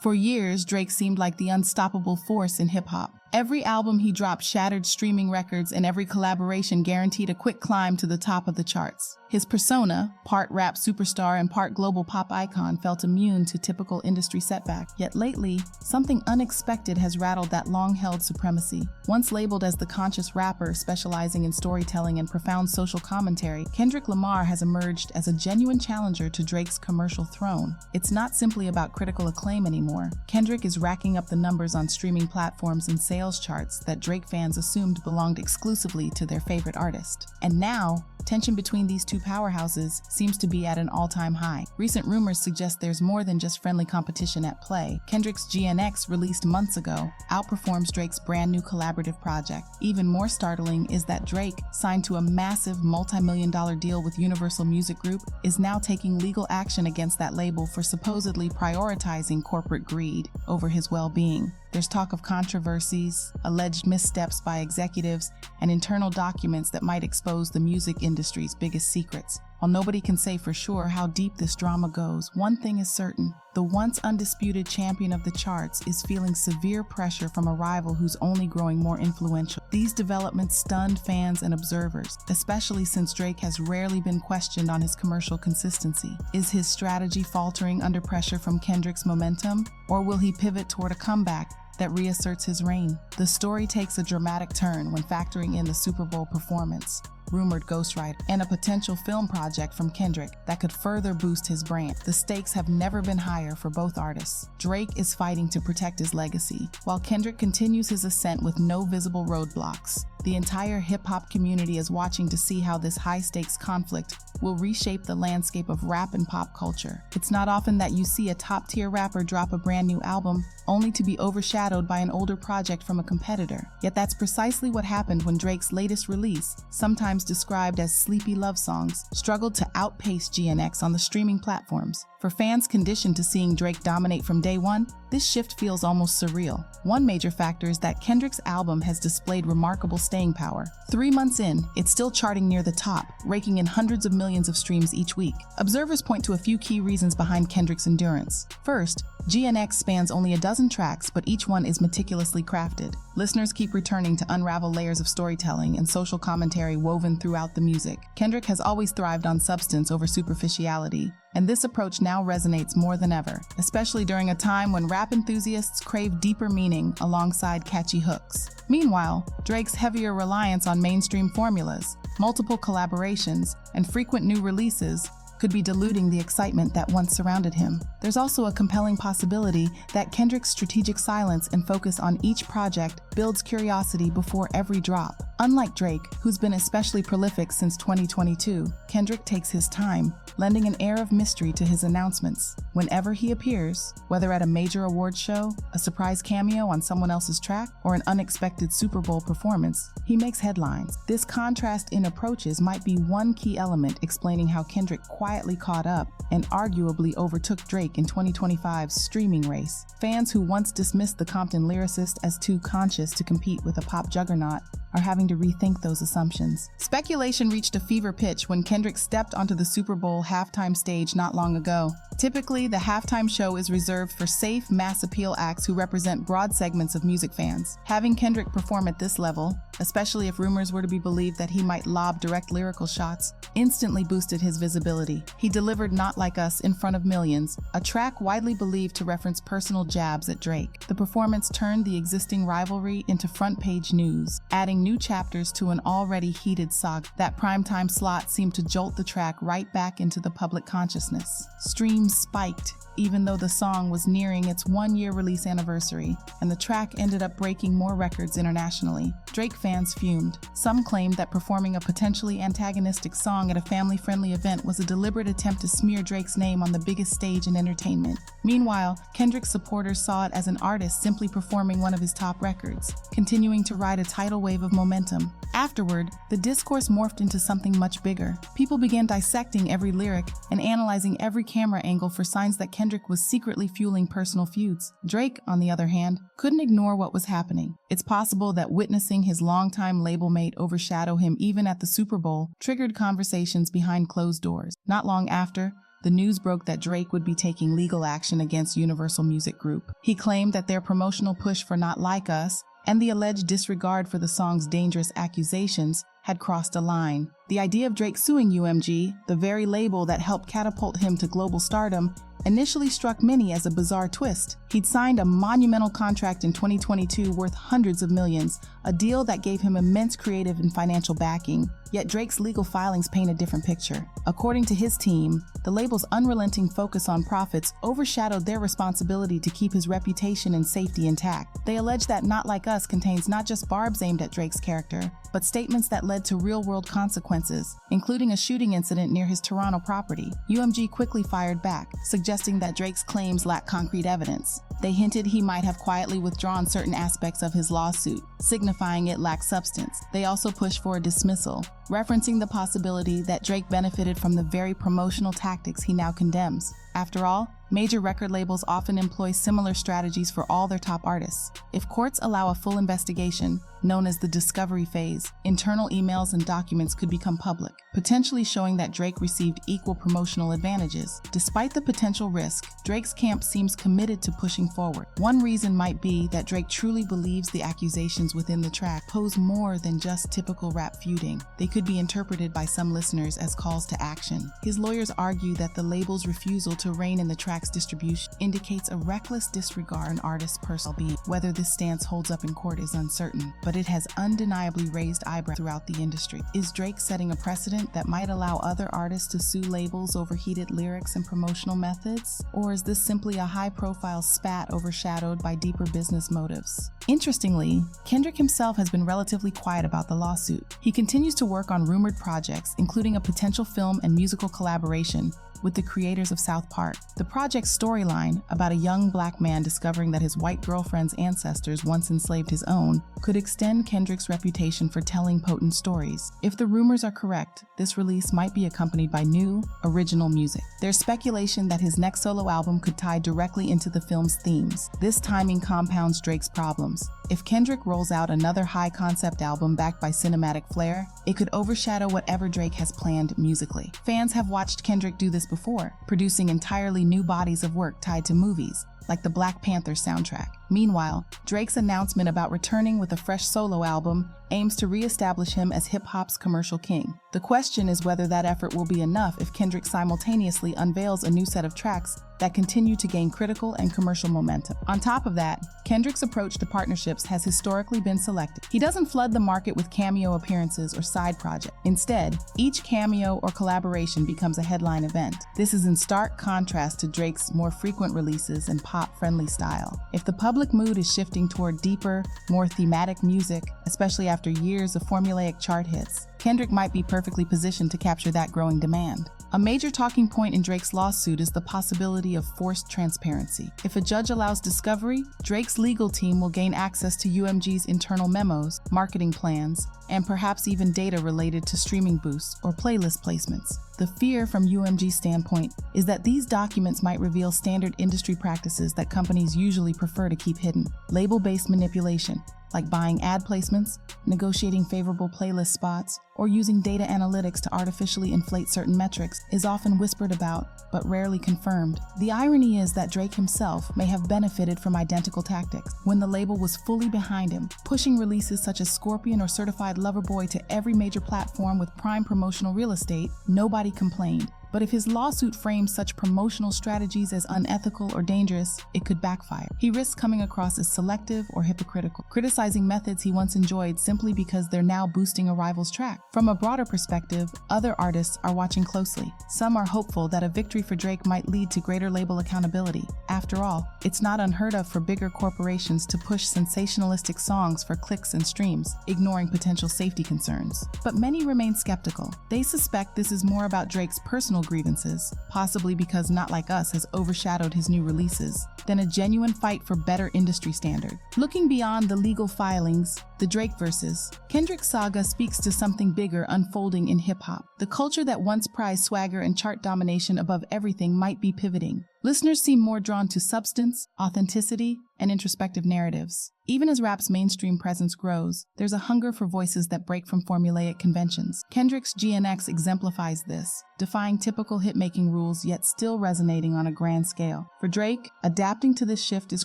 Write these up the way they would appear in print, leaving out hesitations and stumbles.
For years, Drake seemed like the unstoppable force in hip-hop. Every album he dropped shattered streaming records, and every collaboration guaranteed a quick climb to the top of the charts. His persona, part rap superstar and part global pop icon, felt immune to typical industry setbacks. Yet lately, something unexpected has rattled that long-held supremacy. Once labeled as the conscious rapper specializing in storytelling and profound social commentary, Kendrick Lamar has emerged as a genuine challenger to Drake's commercial throne. It's not simply about critical acclaim anymore. Kendrick is racking up the numbers on streaming platforms and sales charts that Drake fans assumed belonged exclusively to their favorite artist. And now, tension between these two powerhouses seems to be at an all-time high. Recent rumors suggest there's more than just friendly competition at play. Kendrick's GNX, released months ago, outperforms Drake's brand new collaborative project. Even more startling is that Drake, signed to a massive multi-million-dollar deal with Universal Music Group, is now taking legal action against that label for supposedly prioritizing corporate greed over his well-being. There's talk of controversies, alleged missteps by executives, and internal documents that might expose the music industry's biggest secrets. While nobody can say for sure how deep this drama goes, one thing is certain: the once undisputed champion of the charts is feeling severe pressure from a rival who's only growing more influential. These developments stunned fans and observers, especially since Drake has rarely been questioned on his commercial consistency. Is his strategy faltering under pressure from Kendrick's momentum, or will he pivot toward a comeback that reasserts his reign? The story takes a dramatic turn when factoring in the Super Bowl performance, rumored ghostwriter, and a potential film project from Kendrick that could further boost his brand. The stakes have never been higher for both artists. Drake is fighting to protect his legacy, while Kendrick continues his ascent with no visible roadblocks. The entire hip-hop community is watching to see how this high-stakes conflict will reshape the landscape of rap and pop culture. It's not often that you see a top-tier rapper drop a brand new album only to be overshadowed by an older project from a competitor. Yet that's precisely what happened when Drake's latest release, sometimes described as sleepy love songs, struggled to outpace GNX on the streaming platforms. For fans conditioned to seeing Drake dominate from day one, this shift feels almost surreal. One major factor is that Kendrick's album has displayed remarkable staying power. 3 months in, it's still charting near the top, raking in hundreds of millions of streams each week. Observers point to a few key reasons behind Kendrick's endurance. First, GNX spans only a dozen tracks, but each one is meticulously crafted. Listeners keep returning to unravel layers of storytelling and social commentary woven throughout the music. Kendrick has always thrived on substance over superficiality, and this approach now resonates more than ever, especially during a time when rap enthusiasts crave deeper meaning alongside catchy hooks. Meanwhile, Drake's heavier reliance on mainstream formulas, multiple collaborations, and frequent new releases could be diluting the excitement that once surrounded him. There's also a compelling possibility that Kendrick's strategic silence and focus on each project builds curiosity before every drop. Unlike Drake, who's been especially prolific since 2022, Kendrick takes his time, lending an air of mystery to his announcements. Whenever he appears, whether at a major award show, a surprise cameo on someone else's track, or an unexpected Super Bowl performance, he makes headlines. This contrast in approaches might be one key element explaining how Kendrick quietly caught up and arguably overtook Drake in 2025's streaming race. Fans who once dismissed the Compton lyricist as too conscious to compete with a pop juggernaut are having to rethink those assumptions. Speculation reached a fever pitch when Kendrick stepped onto the Super Bowl halftime stage not long ago. Typically, the halftime show is reserved for safe, mass appeal acts who represent broad segments of music fans. Having Kendrick perform at this level, especially if rumors were to be believed that he might lob direct lyrical shots, instantly boosted his visibility. He delivered Not Like Us in front of millions, a track widely believed to reference personal jabs at Drake. The performance turned the existing rivalry into front-page news, adding new chapters to an already heated saga. That primetime slot seemed to jolt the track right back into the public consciousness. Streams spiked, even though the song was nearing its 1-year release anniversary, and the track ended up breaking more records internationally. Drake fans fumed. Some claimed that performing a potentially antagonistic song at a family-friendly event was a deliberate attempt to smear Drake's name on the biggest stage in entertainment. Meanwhile, Kendrick's supporters saw it as an artist simply performing one of his top records, continuing to ride a tidal wave of momentum. Afterward, the discourse morphed into something much bigger. People began dissecting every lyric and analyzing every camera angle for signs that Kendrick was secretly fueling personal feuds. Drake, on the other hand, couldn't ignore what was happening. It's possible that witnessing his longtime label mate overshadow him even at the Super Bowl triggered conversations behind closed doors. Not long after, the news broke that Drake would be taking legal action against Universal Music Group. He claimed that their promotional push for Not Like Us and the alleged disregard for the song's dangerous accusations had crossed a line. The idea of Drake suing UMG, the very label that helped catapult him to global stardom, initially struck many as a bizarre twist. He'd signed a monumental contract in 2022 worth hundreds of millions, a deal that gave him immense creative and financial backing. Yet Drake's legal filings paint a different picture. According to his team, the label's unrelenting focus on profits overshadowed their responsibility to keep his reputation and safety intact. They allege that Not Like Us contains not just barbs aimed at Drake's character, but statements that led to real-world consequences, including a shooting incident near his Toronto property. UMG quickly fired back, suggesting that Drake's claims lack concrete evidence. They hinted he might have quietly withdrawn certain aspects of his lawsuit, signifying it lacked substance. They also pushed for a dismissal, referencing the possibility that Drake benefited from the very promotional tactics he now condemns. After all, major record labels often employ similar strategies for all their top artists. If courts allow a full investigation, known as the discovery phase, internal emails and documents could become public, potentially showing that Drake received equal promotional advantages. Despite the potential risk, Drake's camp seems committed to pushing forward. One reason might be that Drake truly believes the accusations within the track pose more than just typical rap feuding. They could be interpreted by some listeners as calls to action. His lawyers argue that the label's refusal to rein in the track's distribution indicates a reckless disregard an artist's personal being. Whether this stance holds up in court is uncertain, but it has undeniably raised eyebrows throughout the industry. Is Drake setting a precedent that might allow other artists to sue labels over heated lyrics and promotional methods? Or is this simply a high-profile spat overshadowed by deeper business motives? Interestingly, Kendrick himself has been relatively quiet about the lawsuit. He continues to work on rumored projects, including a potential film and musical collaboration with the creators of South Park. The project's storyline, about a young black man discovering that his white girlfriend's ancestors once enslaved his own, could extend Kendrick's reputation for telling potent stories. If the rumors are correct, this release might be accompanied by new, original music. There's speculation that his next solo album could tie directly into the film's themes. This timing compounds Drake's problems. If Kendrick rolls out another high-concept album backed by cinematic flair, it could overshadow whatever Drake has planned musically. Fans have watched Kendrick do this before, producing entirely new bodies of work tied to movies, like the Black Panther soundtrack. Meanwhile, Drake's announcement about returning with a fresh solo album aims to re-establish him as hip-hop's commercial king. The question is whether that effort will be enough if Kendrick simultaneously unveils a new set of tracks that continue to gain critical and commercial momentum. On top of that, Kendrick's approach to partnerships has historically been selective. He doesn't flood the market with cameo appearances or side projects. Instead, each cameo or collaboration becomes a headline event. This is in stark contrast to Drake's more frequent releases and pop-friendly style. If the public mood is shifting toward deeper, more thematic music, especially after years of formulaic chart hits, Kendrick might be perfectly positioned to capture that growing demand. A major talking point in Drake's lawsuit is the possibility of forced transparency. If a judge allows discovery, Drake's legal team will gain access to UMG's internal memos, marketing plans, and perhaps even data related to streaming boosts or playlist placements. The fear from UMG's standpoint is that these documents might reveal standard industry practices that companies usually prefer to keep hidden. Label-based manipulation, like buying ad placements, negotiating favorable playlist spots, or using data analytics to artificially inflate certain metrics, is often whispered about, but rarely confirmed. The irony is that Drake himself may have benefited from identical tactics. When the label was fully behind him, pushing releases such as Scorpion or Certified Lover Boy to every major platform with prime promotional real estate, nobody complained. But if his lawsuit frames such promotional strategies as unethical or dangerous, it could backfire. He risks coming across as selective or hypocritical, criticizing methods he once enjoyed simply because they're now boosting a rival's track. From a broader perspective, other artists are watching closely. Some are hopeful that a victory for Drake might lead to greater label accountability. After all, it's not unheard of for bigger corporations to push sensationalistic songs for clicks and streams, ignoring potential safety concerns. But many remain skeptical. They suspect this is more about Drake's personal grievances, possibly because Not Like Us has overshadowed his new releases, than a genuine fight for better industry standard. Looking beyond the legal filings, the Drake versus Kendrick saga speaks to something bigger unfolding in hip-hop. The culture that once prized swagger and chart domination above everything might be pivoting. Listeners seem more drawn to substance, authenticity, and introspective narratives. Even as rap's mainstream presence grows, there's a hunger for voices that break from formulaic conventions. Kendrick's GNX exemplifies this, defying typical hit-making rules yet still resonating on a grand scale. For Drake, adapting to this shift is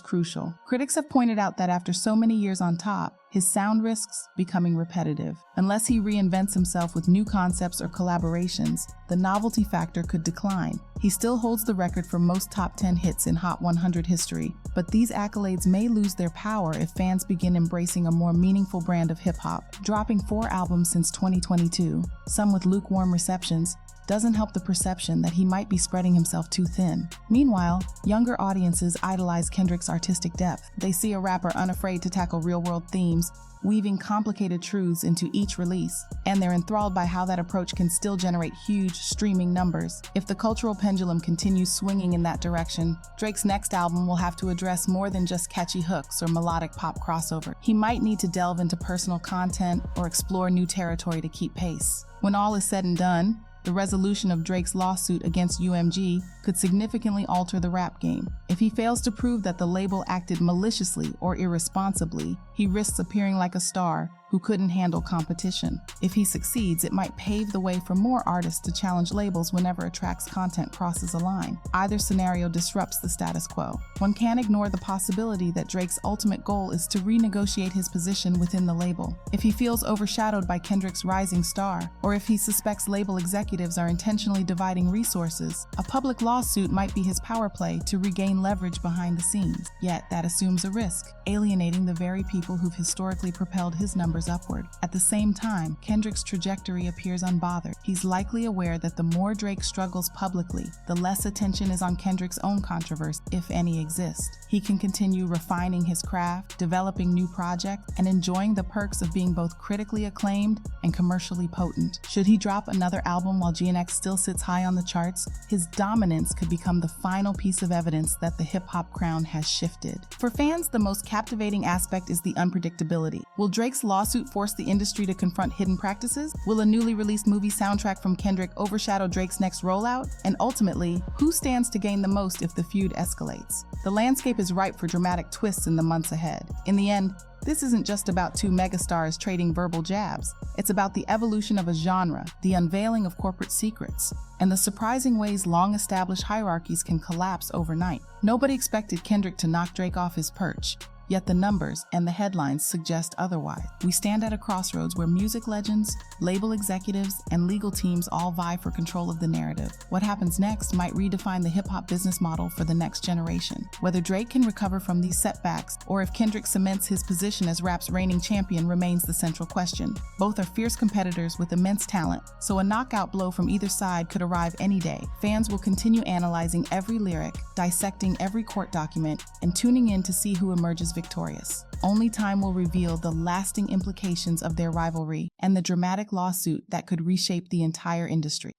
crucial. Critics have pointed out that after so many years on top, his sound risks becoming repetitive. Unless he reinvents himself with new concepts or collaborations, the novelty factor could decline. He still holds the record for most top 10 hits in Hot 100 history, but these accolades may lose their power if fans begin embracing a more meaningful brand of hip-hop. Dropping 4 albums since 2022, some with lukewarm receptions, doesn't help the perception that he might be spreading himself too thin. Meanwhile, younger audiences idolize Kendrick's artistic depth. They see a rapper unafraid to tackle real-world themes, weaving complicated truths into each release, and they're enthralled by how that approach can still generate huge streaming numbers. If the cultural pendulum continues swinging in that direction, Drake's next album will have to address more than just catchy hooks or melodic pop crossover. He might need to delve into personal content or explore new territory to keep pace. When all is said and done, the resolution of Drake's lawsuit against UMG could significantly alter the rap game. If he fails to prove that the label acted maliciously or irresponsibly, he risks appearing like a star who couldn't handle competition. If he succeeds, it might pave the way for more artists to challenge labels whenever a track's content crosses a line. Either scenario disrupts the status quo. One can't ignore the possibility that Drake's ultimate goal is to renegotiate his position within the label. If he feels overshadowed by Kendrick's rising star, or if he suspects label executives are intentionally dividing resources, a public lawsuit might be his power play to regain leverage behind the scenes. Yet that assumes a risk, alienating the very people who've historically propelled his numbers upward. At the same time, Kendrick's trajectory appears unbothered. He's likely aware that the more Drake struggles publicly, the less attention is on Kendrick's own controversy, if any exists. He can continue refining his craft, developing new projects, and enjoying the perks of being both critically acclaimed and commercially potent. Should he drop another album while GNX still sits high on the charts, his dominance could become the final piece of evidence that the hip-hop crown has shifted. For fans, the most captivating aspect is the unpredictability. Will Drake's lawsuit force the industry to confront hidden practices? Will a newly released movie soundtrack from Kendrick overshadow Drake's next rollout? And ultimately, who stands to gain the most if the feud escalates? The landscape is ripe for dramatic twists in the months ahead. In the end, this isn't just about two megastars trading verbal jabs. It's about the evolution of a genre, the unveiling of corporate secrets, and the surprising ways long-established hierarchies can collapse overnight. Nobody expected Kendrick to knock Drake off his perch, yet the numbers and the headlines suggest otherwise. We stand at a crossroads where music legends, label executives, and legal teams all vie for control of the narrative. What happens next might redefine the hip-hop business model for the next generation. Whether Drake can recover from these setbacks, or if Kendrick cements his position as rap's reigning champion, remains the central question. Both are fierce competitors with immense talent, so a knockout blow from either side could arrive any day. Fans will continue analyzing every lyric, dissecting every court document, and tuning in to see who emerges victorious. Only time will reveal the lasting implications of their rivalry and the dramatic lawsuit that could reshape the entire industry.